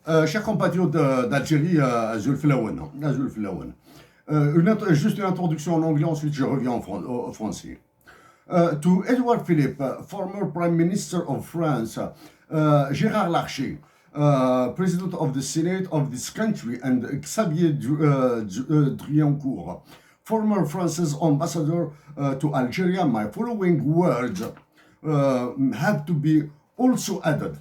Chers compatriotes d'Algérie, juste une introduction en anglais, ensuite je reviens au français. To Edouard Phillipe, former Prime Minister of France, Gerard Larcher, President of the Senate of this country, and Xavier Driencourt, former France's ambassador to Algeria, my following words have to be also added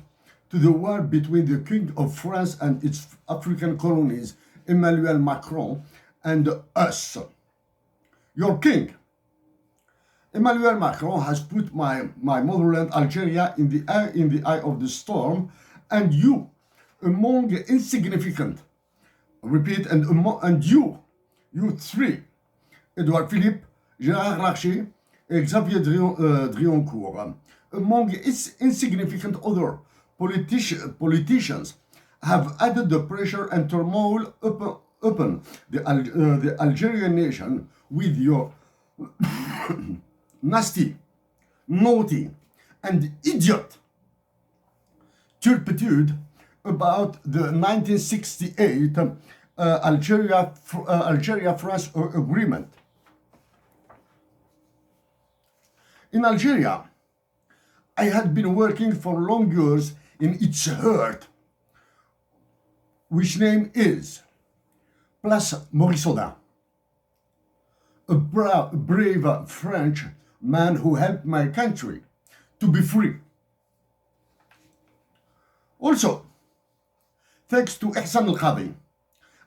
to the war between the King of France and its African colonies, Emmanuel Macron, and us. Your king, Emmanuel Macron, has put my motherland Algeria in the eye of the storm, and you, among insignificant, repeat, and you three, Edouard Phillipe, Gérard Larcher, and Xavier Driencourt, among insignificant other politicians, have added the pressure and turmoil upon the Algerian nation with your nasty, naughty, and idiot turpitude about the 1968 Algeria-France agreement. In Algeria, I had been working for long years in its heart, which name is Place Maurice Audin, a brave French man who helped my country to be free. Also, thanks to Ihsan El-Khadi,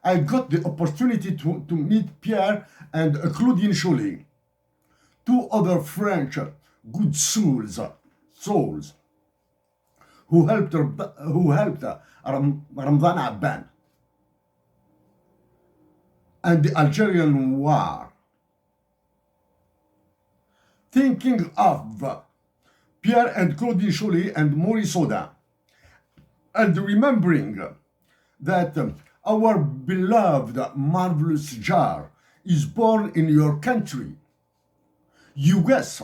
I got the opportunity to meet Pierre and Claudine Chollet, two other French good souls who helped Ramzan Abban and the Algerian war. Thinking of Pierre and Claudine Chollet and Maurice Audin, and remembering that our beloved marvelous Jar is born in your country, you guess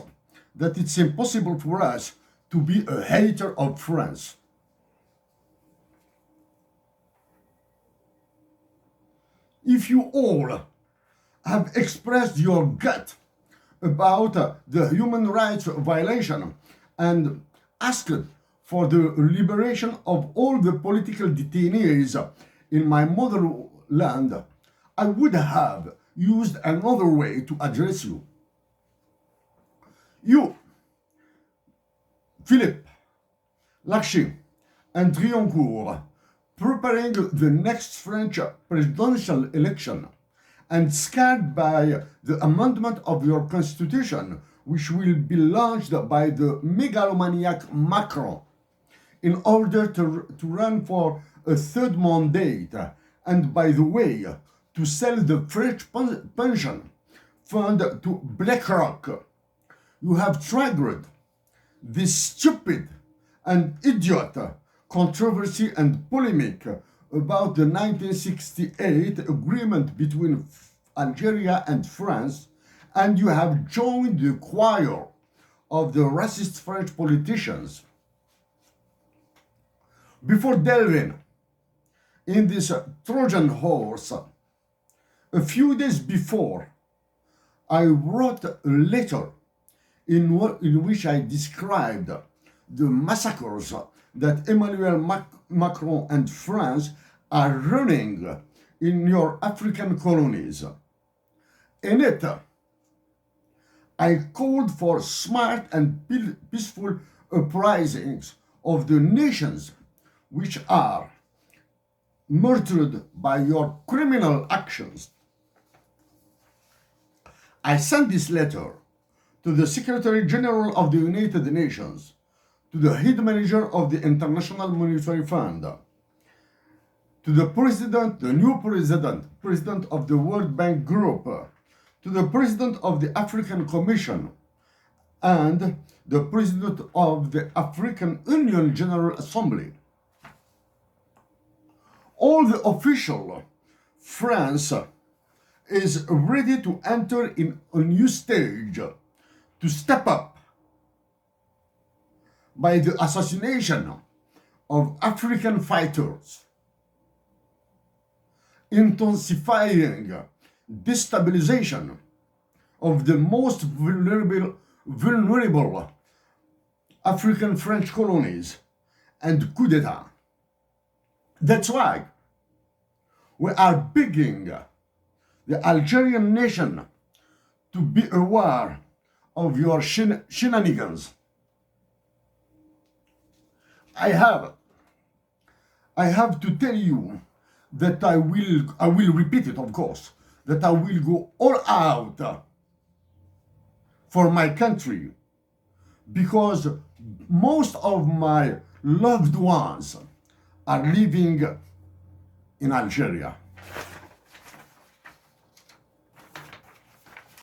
that it's impossible for us to be a hater of France. If you all have expressed your gut about the human rights violation and asked for the liberation of all the political detainees in my motherland, I would have used another way to address you. You, Phillipe, Larcher, and Driencourt, preparing the next French presidential election and scared by the amendment of your constitution, which will be launched by the megalomaniac Macron in order to run for a third mandate, and by the way, to sell the French pension fund to BlackRock. You have triggered this stupid and idiot controversy and polemic about the 1968 agreement between Algeria and France, and you have joined the choir of the racist French politicians. Before delving in this Trojan horse, a few days before, I wrote a letter in which I described the massacres that Emmanuel Macron and France are running in your African colonies. In it, I called for smart and peaceful uprisings of the nations which are murdered by your criminal actions. I sent this letter to the Secretary General of the United Nations, to the head manager of the International Monetary Fund, to the president, the new president of the World Bank Group, to the president of the African Commission, and the president of the African Union General Assembly. All the official France is ready to enter in a new stage to step up by the assassination of African fighters intensifying destabilization of the most vulnerable African French colonies and coup d'etat. That's why we are begging the Algerian nation to be aware of your shenanigans. I have to tell you that I will repeat it, of course, that I will go all out for my country, because most of my loved ones are living in Algeria.